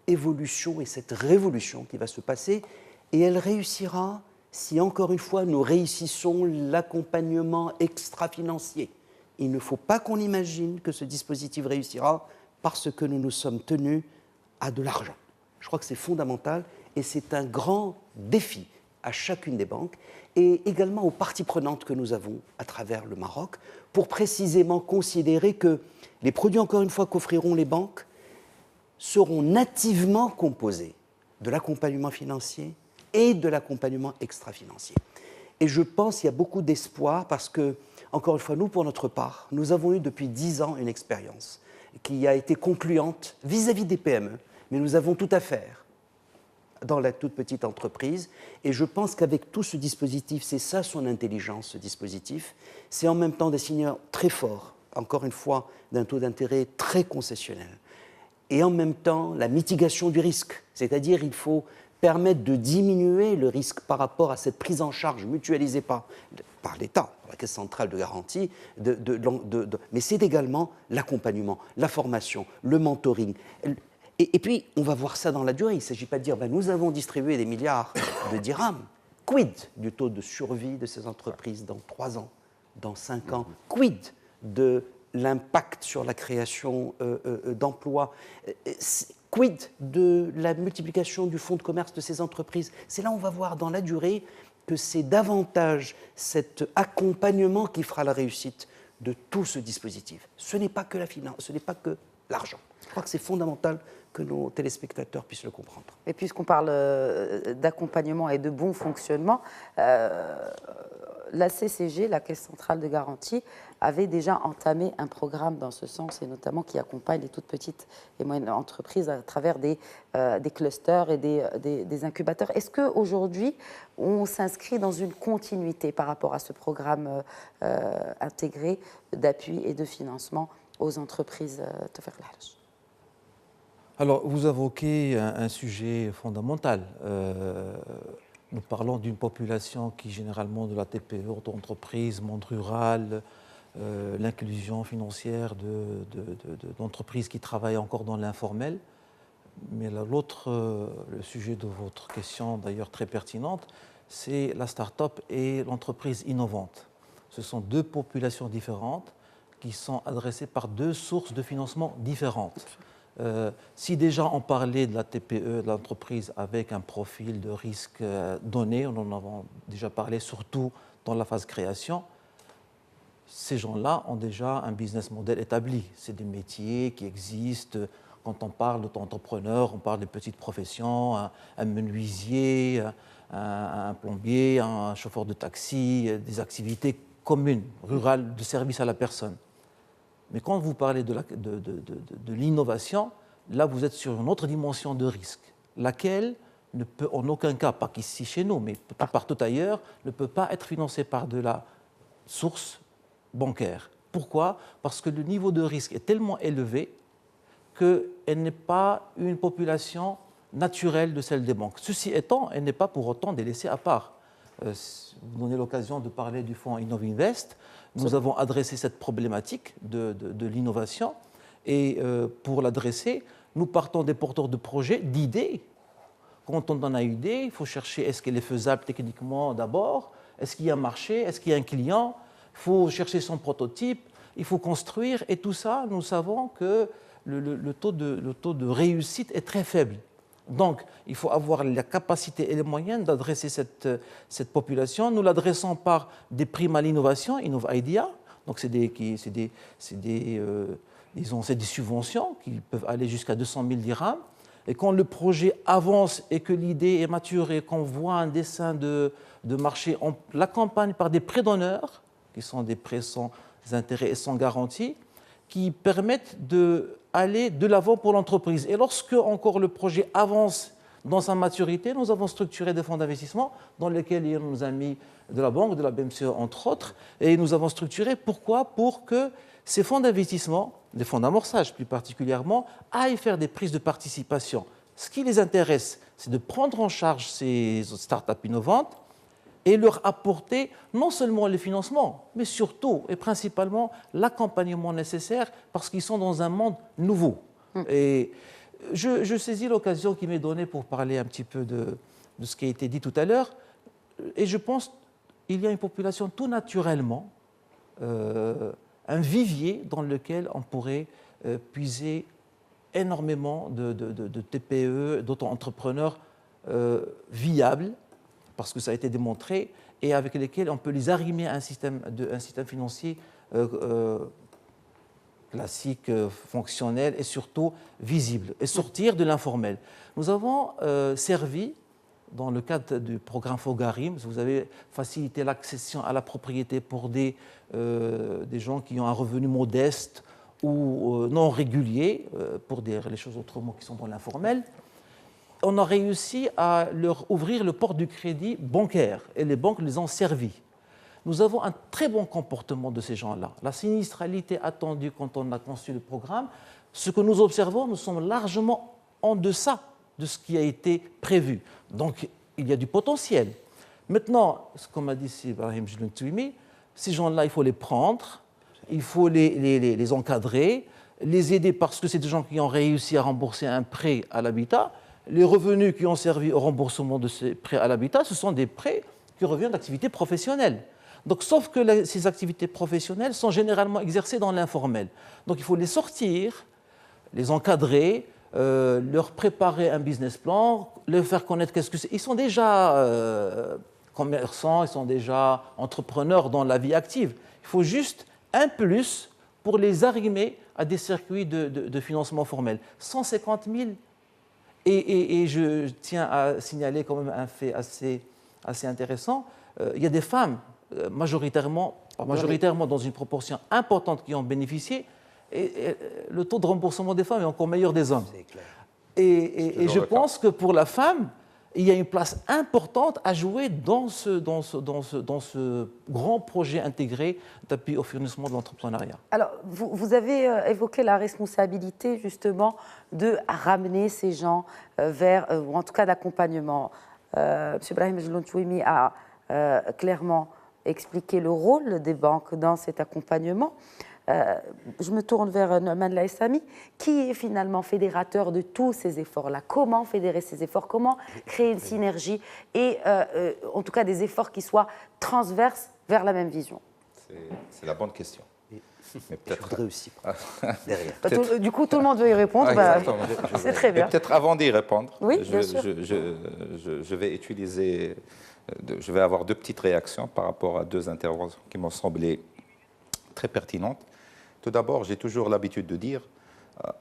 évolution et cette révolution qui va se passer, et elle réussira si, encore une fois, nous réussissons l'accompagnement extra-financier. Il ne faut pas qu'on imagine que ce dispositif réussira parce que nous nous sommes tenus à de l'argent. Je crois que c'est fondamental. Et c'est un grand défi à chacune des banques et également aux parties prenantes que nous avons à travers le Maroc pour précisément considérer que les produits, encore une fois, qu'offriront les banques seront nativement composés de l'accompagnement financier et de l'accompagnement extra-financier. Et je pense qu'il y a beaucoup d'espoir parce que, encore une fois, nous, pour notre part, nous avons eu depuis 10 ans une expérience qui a été concluante vis-à-vis des PME, mais nous avons tout à faire dans la toute petite entreprise. Et je pense qu'avec tout ce dispositif, c'est ça son intelligence, ce dispositif, c'est en même temps des signaux très forts, encore une fois, d'un taux d'intérêt très concessionnel. Et en même temps, la mitigation du risque, c'est-à-dire il faut permettre de diminuer le risque par rapport à cette prise en charge mutualisée par l'État, par la Caisse centrale de garantie, mais c'est également l'accompagnement, la formation, le mentoring. Et puis, on va voir ça dans la durée. Il ne s'agit pas de dire nous avons distribué des milliards de dirhams. Quid du taux de survie de ces entreprises dans 3 ans, dans 5 ans? Quid de l'impact sur la création d'emplois? Quid de la multiplication du fonds de commerce de ces entreprises? C'est là où on va voir dans la durée que c'est davantage cet accompagnement qui fera la réussite de tout ce dispositif. Ce n'est pas que la finance, ce n'est pas que l'argent. Je crois que c'est fondamental que nos téléspectateurs puissent le comprendre. Et puisqu'on parle d'accompagnement et de bon fonctionnement, la CCG, la Caisse centrale de garantie, avait déjà entamé un programme dans ce sens, et notamment qui accompagne les toutes petites et moyennes entreprises à travers des clusters et des incubateurs. Est-ce qu'aujourd'hui, on s'inscrit dans une continuité par rapport à ce programme intégré d'appui et de financement aux entreprises Tawfiq El Harj? Alors, vous évoquez un sujet fondamental. Nous parlons d'une population qui, généralement, de la TPE, auto-entreprise, monde rural, l'inclusion financière d'entreprises qui travaillent encore dans l'informel. Mais l'autre, le sujet de votre question, d'ailleurs très pertinente, c'est la start-up et l'entreprise innovante. Ce sont deux populations différentes qui sont adressées par deux sources de financement différentes. Si déjà on parlait de la TPE, de l'entreprise avec un profil de risque donné, on en a déjà parlé surtout dans la phase création, ces gens-là ont déjà un business model établi. C'est des métiers qui existent. Quand on parle d'auto-entrepreneur, on parle des petites professions, un menuisier, un plombier, un chauffeur de taxi, des activités communes, rurales, de service à la personne. Mais quand vous parlez de l'innovation, là vous êtes sur une autre dimension de risque, laquelle ne peut en aucun cas, pas qu'ici chez nous, mais partout ailleurs, ne peut pas être financée par de la source bancaire. Pourquoi? Parce que le niveau de risque est tellement élevé qu'elle n'est pas une population naturelle de celle des banques. Ceci étant, elle n'est pas pour autant délaissée à part. Vous donnez l'occasion de parler du fonds Innovinvest. Nous avons adressé cette problématique de l'innovation et pour l'adresser, nous partons des porteurs de projets, d'idées. Quand on en a une idée, il faut chercher est-ce qu'elle est faisable techniquement d'abord, est-ce qu'il y a un marché, est-ce qu'il y a un client, il faut chercher son prototype, il faut construire et tout ça, nous savons que le taux de réussite est très faible. Donc, il faut avoir la capacité et les moyens d'adresser cette population. Nous l'adressons par des primes à l'innovation, InnovIdea. Donc, c'est des subventions qui peuvent aller jusqu'à 200 000 dirhams. Et quand le projet avance et que l'idée est mature et qu'on voit un dessin de marché, on l'accompagne par des prêts d'honneur, qui sont des prêts sans intérêt et sans garantie, qui permettent d'aller de l'avant pour l'entreprise. Et lorsque encore le projet avance dans sa maturité, nous avons structuré des fonds d'investissement dans lesquels il y a nos amis de la banque, de la BMCE entre autres, et nous avons structuré. Pourquoi? Pour que ces fonds d'investissement, des fonds d'amorçage plus particulièrement, aillent faire des prises de participation. Ce qui les intéresse, c'est de prendre en charge ces startups innovantes et leur apporter non seulement le financement, mais surtout et principalement l'accompagnement nécessaire parce qu'ils sont dans un monde nouveau. Et je saisis l'occasion qui m'est donnée pour parler un petit peu de ce qui a été dit tout à l'heure. Et je pense qu'il y a une population tout naturellement, un vivier dans lequel on pourrait puiser énormément de TPE, d'auto-entrepreneurs viables, parce que ça a été démontré, et avec lesquels on peut les arrimer à un système financier classique, fonctionnel et surtout visible, et sortir de l'informel. Nous avons servi, dans le cadre du programme Fogarim, vous avez facilité l'accession à la propriété pour des gens qui ont un revenu modeste ou non régulier, pour dire les choses autrement, qui sont dans l'informel. On a réussi à leur ouvrir le port du crédit bancaire et les banques les ont servis. Nous avons un très bon comportement de ces gens-là. La sinistralité attendue quand on a conçu le programme, ce que nous observons, nous sommes largement en deçà de ce qui a été prévu. Donc, il y a du potentiel. Maintenant, comme a dit Ibrahim Jlontouimi, ces gens-là, il faut les prendre, il faut les encadrer, les aider parce que c'est des gens qui ont réussi à rembourser un prêt à l'habitat. Les revenus qui ont servi au remboursement de ces prêts à l'habitat, ce sont des prêts qui reviennent d'activités professionnelles. Donc, sauf que ces activités professionnelles sont généralement exercées dans l'informel. Donc, il faut les sortir, les encadrer, leur préparer un business plan, leur faire connaître qu'est-ce que c'est. Ils sont déjà commerçants, ils sont déjà entrepreneurs dans la vie active. Il faut juste un plus pour les arrimer à des circuits de financement formel. 150 000. Et je tiens à signaler quand même un fait assez intéressant. Il y a des femmes majoritairement dans une proportion importante qui en bénéficient, et le taux de remboursement des femmes est encore meilleur des hommes. C'est clair. Et je pense que pour la femme, il y a une place importante à jouer dans ce grand projet intégré d'appui au financement de l'entrepreneuriat. Alors, vous avez évoqué la responsabilité justement de ramener ces gens vers, ou en tout cas d'accompagnement. M. Brahim Jlontouimi a clairement expliqué le rôle des banques dans cet accompagnement. Je me tourne vers Nouman Laïssami, qui est finalement fédérateur de tous ces efforts-là. Comment fédérer ces efforts? Comment créer une synergie et en tout cas des efforts qui soient transverses vers la même vision? C'est la bonne question. Mais je voudrais aussi derrière. Du coup, tout le monde veut y répondre. C'est très bien. Peut-être avant d'y répondre, oui, bien sûr. Je vais avoir deux petites réactions par rapport à deux interventions qui m'ont semblé très pertinentes. Tout d'abord, j'ai toujours l'habitude de dire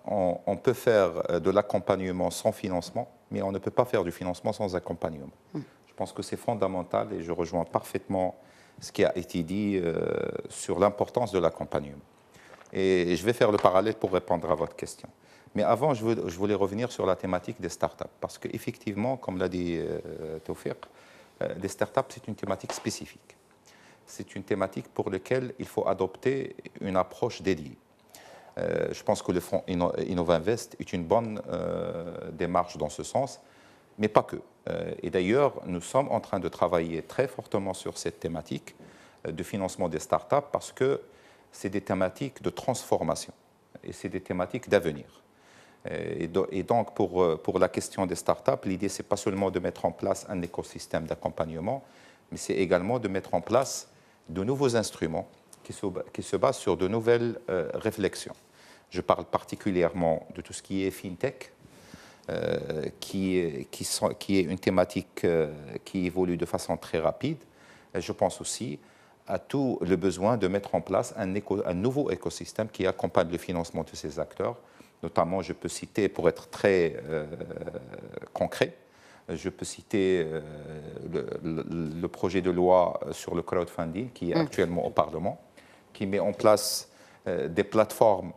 on peut faire de l'accompagnement sans financement, mais on ne peut pas faire du financement sans accompagnement. Je pense que c'est fondamental et je rejoins parfaitement ce qui a été dit sur l'importance de l'accompagnement. Et je vais faire le parallèle pour répondre à votre question. Mais avant, je voulais revenir sur la thématique des startups, parce qu'effectivement, comme l'a dit Tawfiq, les startups, c'est une thématique spécifique. C'est une thématique pour laquelle il faut adopter une approche dédiée. Je pense que le fonds Innovinvest est une bonne démarche dans ce sens, mais pas que. Et d'ailleurs, nous sommes en train de travailler très fortement sur cette thématique de financement des startups parce que c'est des thématiques de transformation et c'est des thématiques d'avenir. Et donc, pour la question des startups, l'idée, ce n'est pas seulement de mettre en place un écosystème d'accompagnement, mais c'est également de mettre en place de nouveaux instruments qui se basent sur de nouvelles réflexions. Je parle particulièrement de tout ce qui est FinTech, qui est une thématique qui évolue de façon très rapide. Et je pense aussi à tout le besoin de mettre en place un nouveau écosystème qui accompagne le financement de ces acteurs. Notamment, je peux citer, pour être très concret, je peux citer le projet de loi sur le crowdfunding qui est actuellement au Parlement, qui met en place des plateformes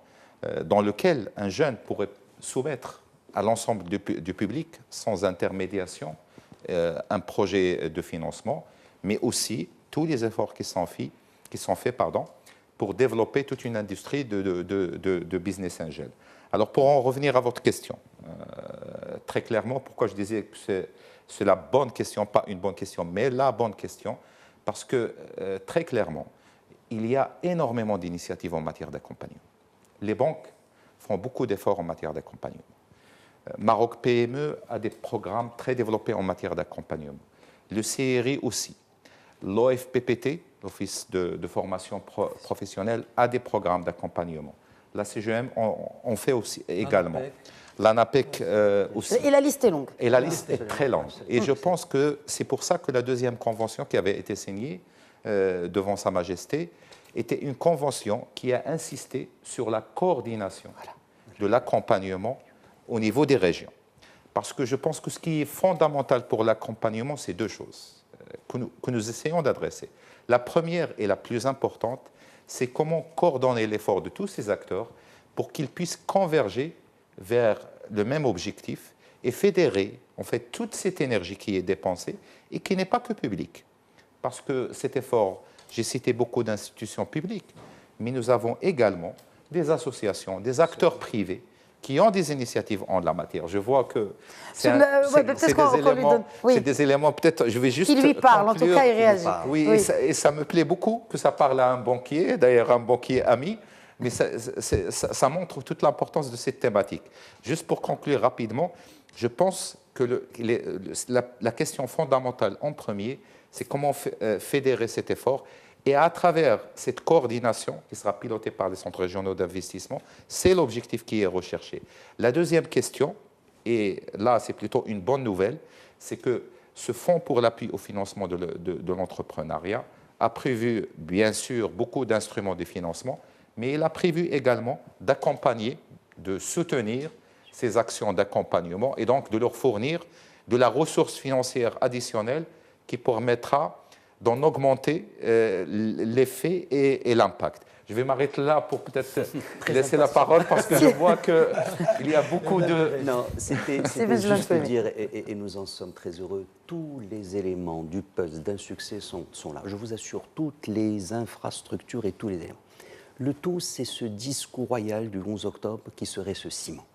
dans lesquelles un jeune pourrait soumettre à l'ensemble du public, sans intermédiation, un projet de financement, mais aussi tous les efforts qui sont faits pour développer toute une industrie de business angel. Alors, pour en revenir à votre question, très clairement, pourquoi je disais que c'est la bonne question, pas une bonne question, mais la bonne question, parce que, très clairement, il y a énormément d'initiatives en matière d'accompagnement. Les banques font beaucoup d'efforts en matière d'accompagnement. Maroc PME a des programmes très développés en matière d'accompagnement. Le CRI aussi. L'OFPPT, l'Office de formation professionnelle, a des programmes d'accompagnement. La CGM en fait aussi également. L'ANAPEC aussi. Et la liste est longue. Et la liste est très longue. Et je pense que c'est pour ça que la deuxième convention qui avait été signée devant Sa Majesté était une convention qui a insisté sur la coordination de l'accompagnement au niveau des régions. Parce que je pense que ce qui est fondamental pour l'accompagnement, c'est deux choses que nous essayons d'adresser. La première et la plus importante, c'est comment coordonner l'effort de tous ces acteurs pour qu'ils puissent converger vers le même objectif et fédérer en fait toute cette énergie qui est dépensée et qui n'est pas que publique. Parce que cet effort, j'ai cité beaucoup d'institutions publiques, mais nous avons également des associations, des acteurs privés qui ont des initiatives en la matière. Je vois que c'est des éléments, peut-être, je vais juste qui lui parle, conclure. En tout cas, il réagit. Oui. Et ça me plaît beaucoup que ça parle à un banquier, d'ailleurs un banquier ami, mais ça montre toute l'importance de cette thématique. Juste pour conclure rapidement, je pense que la question fondamentale en premier, c'est comment fédérer cet effort. Et à travers cette coordination qui sera pilotée par les centres régionaux d'investissement, c'est l'objectif qui est recherché. La deuxième question, et là c'est plutôt une bonne nouvelle, c'est que ce fonds pour l'appui au financement de l'entrepreneuriat a prévu bien sûr beaucoup d'instruments de financement, mais il a prévu également d'accompagner, de soutenir ces actions d'accompagnement et donc de leur fournir de la ressource financière additionnelle qui permettra d'en augmenter l'effet et l'impact. Je vais m'arrêter là pour peut-être laisser la parole parce que je vois qu'il y a beaucoup de... Non, c'était juste de dire, et nous en sommes très heureux, tous les éléments du puzzle d'un succès sont là. Je vous assure, toutes les infrastructures et tous les éléments. Le tout, c'est ce discours royal du 11 octobre qui serait ce ciment.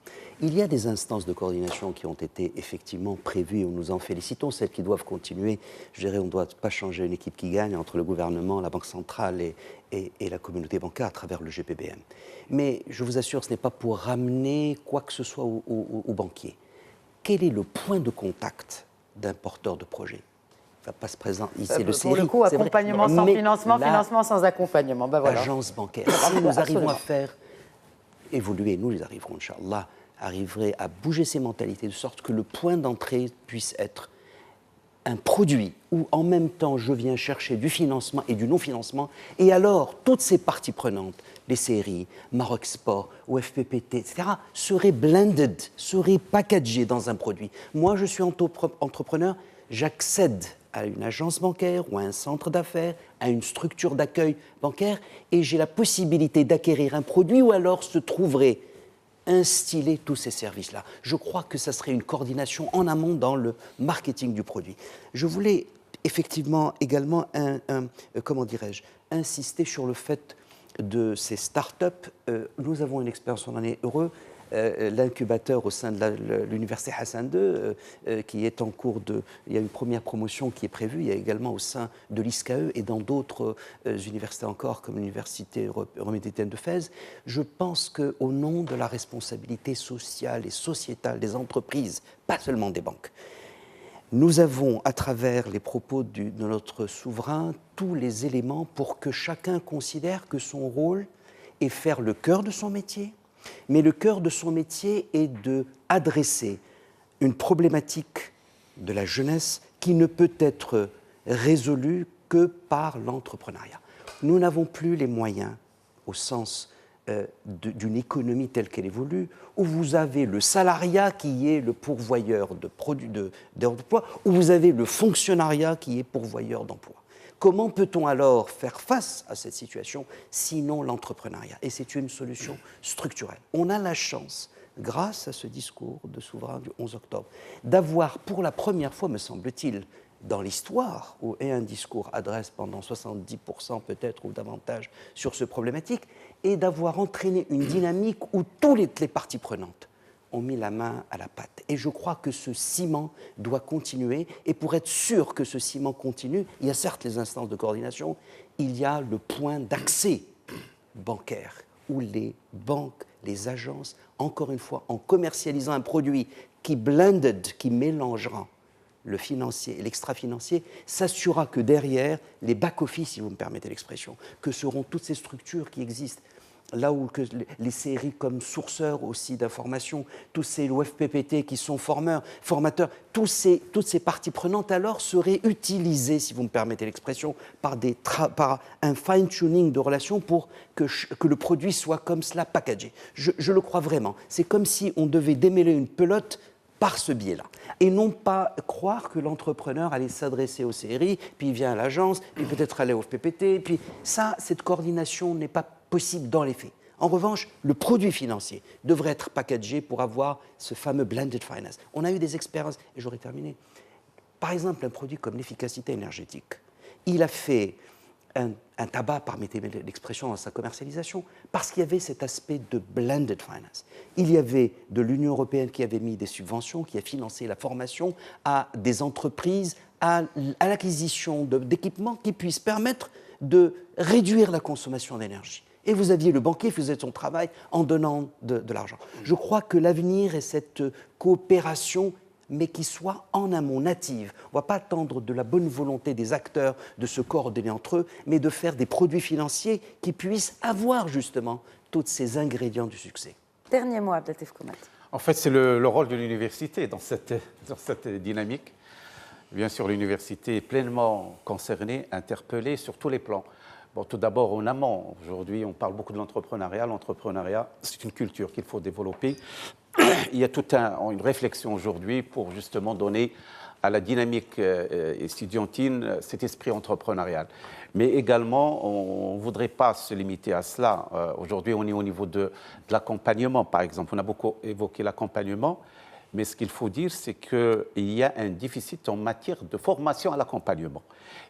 Il y a des instances de coordination qui ont été effectivement prévues et nous en félicitons, celles qui doivent continuer. Je dirais, on ne doit pas changer une équipe qui gagne entre le gouvernement, la Banque centrale et la communauté bancaire à travers le GPBM. Mais je vous assure, ce n'est pas pour ramener quoi que ce soit aux banquiers. Quel est le point de contact d'un porteur de projet ? Il ne va pas se présenter. C'est le CRI. Pour le coup, accompagnement sans financement, financement sans accompagnement. Ben voilà. Agence bancaire. Si nous arrivons à faire évoluer, nous les arriverons, Inch'Allah, arriverait à bouger ces mentalités de sorte que le point d'entrée puisse être un produit où en même temps je viens chercher du financement et du non-financement, et alors toutes ces parties prenantes, les CRI, Maroc Sport, OFPPT, etc., seraient blended, seraient packagées dans un produit. Moi, je suis entrepreneur, j'accède à une agence bancaire ou à un centre d'affaires, à une structure d'accueil bancaire, et j'ai la possibilité d'acquérir un produit ou alors se trouverait instiller tous ces services-là. Je crois que ça serait une coordination en amont dans le marketing du produit. Je voulais effectivement également, insister sur le fait de ces start-up. Nous avons une expérience, on en est heureux. L'incubateur au sein de l'université Hassan II, qui est en cours de... Il y a une première promotion qui est prévue, il y a également au sein de l'ISCAE et dans d'autres universités encore, comme l'université métropolitaine de Fès. Je pense qu'au nom de la responsabilité sociale et sociétale des entreprises, pas seulement des banques, nous avons, à travers les propos de notre souverain, tous les éléments pour que chacun considère que son rôle est faire le cœur de son métier, mais le cœur de son métier est d'adresser une problématique de la jeunesse qui ne peut être résolue que par l'entrepreneuriat. Nous n'avons plus les moyens, au sens d'une économie telle qu'elle évolue, où vous avez le salariat qui est le pourvoyeur d'emploi, où vous avez le fonctionnariat qui est pourvoyeur d'emploi. Comment peut-on alors faire face à cette situation, sinon l'entrepreneuriat ? Et c'est une solution structurelle. On a la chance, grâce à ce discours de souverain du 11 octobre, d'avoir pour la première fois, me semble-t-il, dans l'histoire, où un discours adresse pendant 70% peut-être ou davantage sur ce problématique, et d'avoir entraîné une dynamique où toutes les parties prenantes ont mis la main à la pâte. Et je crois que ce ciment doit continuer. Et pour être sûr que ce ciment continue, il y a certes les instances de coordination, il y a le point d'accès bancaire, où les banques, les agences, encore une fois, en commercialisant un produit qui blended, qui mélangera le financier et l'extra-financier, s'assurera que derrière, les back-office, si vous me permettez l'expression, que seront toutes ces structures qui existent, là où les CRI comme sourceurs aussi d'informations, tous ces OFPPT qui sont formateurs, toutes ces parties prenantes alors seraient utilisées, si vous me permettez l'expression, par un fine-tuning de relations pour que le produit soit comme cela packagé. Je le crois vraiment. C'est comme si on devait démêler une pelote par ce biais-là. Et non pas croire que l'entrepreneur allait s'adresser au CRI, puis il vient à l'agence, puis peut-être aller au FPPT, puis ça, cette coordination n'est pas possible dans les faits. En revanche, le produit financier devrait être packagé pour avoir ce fameux blended finance. On a eu des expériences, et j'aurais terminé. Par exemple, un produit comme l'efficacité énergétique. Il a fait un tabac, permettez-moi l'expression, dans sa commercialisation, parce qu'il y avait cet aspect de blended finance. Il y avait de l'Union européenne qui avait mis des subventions, qui a financé la formation à des entreprises, à l'acquisition d'équipements qui puissent permettre de réduire la consommation d'énergie. Et vous aviez le banquier qui faisait son travail en donnant de l'argent. Je crois que l'avenir est cette coopération, mais qui soit en amont, native. On ne va pas attendre de la bonne volonté des acteurs de se coordonner entre eux, mais de faire des produits financiers qui puissent avoir justement tous ces ingrédients du succès. Dernier mot, Abdelatif Koumet. En fait, c'est le rôle de l'université dans cette dynamique. Bien sûr, l'université est pleinement concernée, interpellée sur tous les plans. Bon, tout d'abord, en amont. Aujourd'hui, on parle beaucoup de l'entrepreneuriat. L'entrepreneuriat, c'est une culture qu'il faut développer. Il y a toute une réflexion aujourd'hui pour justement donner à la dynamique estudiantine cet esprit entrepreneurial. Mais également, on ne voudrait pas se limiter à cela. Aujourd'hui, on est au niveau de l'accompagnement, par exemple. On a beaucoup évoqué l'accompagnement, mais ce qu'il faut dire, c'est qu'il y a un déficit en matière de formation à l'accompagnement.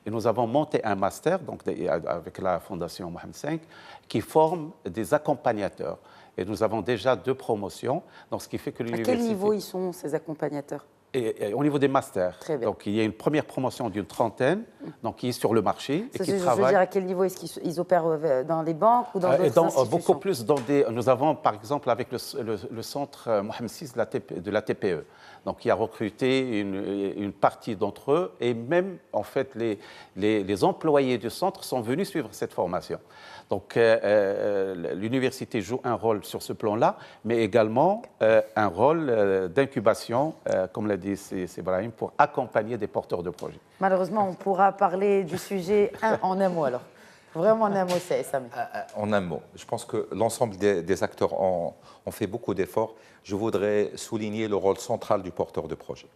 Et nous avons monté un master donc, avec la Fondation Mohamed V qui forme des accompagnateurs. Et nous avons déjà 2 promotions, donc ce qui fait que l'université... À quel niveau ils sont, ces accompagnateurs? Et au niveau des masters, Très bien. donc il y a une première promotion d'une 30aine, donc qui est sur le marché et qui Je veux travaille. dire, à quel niveau est-ce qu'ils opèrent dans les banques ou dans d'autres institutions? Beaucoup plus dans des. Nous avons par exemple avec le centre Mohamed VI de la TPE, donc qui a recruté une partie d'entre eux et même en fait les employés du centre sont venus suivre cette formation. Donc l'université joue un rôle sur ce plan-là, mais également un rôle d'incubation, comme l'a dit Brahim, pour accompagner des porteurs de projets. Malheureusement, on pourra parler du sujet en un mot alors. Vraiment en un mot, c'est Sami. En un mot, je pense que l'ensemble des acteurs ont fait beaucoup d'efforts. Je voudrais souligner le rôle central du porteur de projet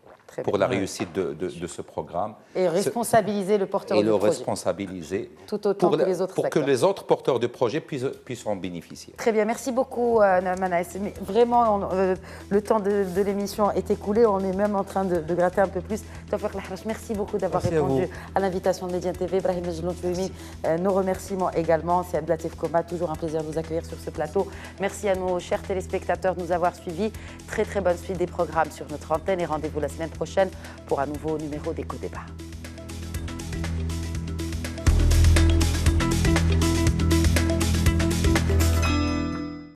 pour la réussite de ce programme. Et responsabiliser le porteur de projet. Et le responsabiliser tout autant que les autres pour acteurs. que les autres porteurs de projet puissent en bénéficier. Très bien, merci beaucoup Manaïs. Vraiment, le temps de l'émission est écoulé, on est même en train de gratter un peu plus. Tawfiq Lahrache, merci beaucoup d'avoir répondu à l'invitation de Médien TV. Brahim Jlontouimi, nos remerciements également. C'est Abdelatif Koma, toujours un plaisir de vous accueillir sur ce plateau. Merci à nos chers téléspectateurs de nous avoir suivis. Très très bonne suite des programmes sur notre antenne et rendez-vous la semaine prochaine pour un nouveau numéro d'Éco Débat.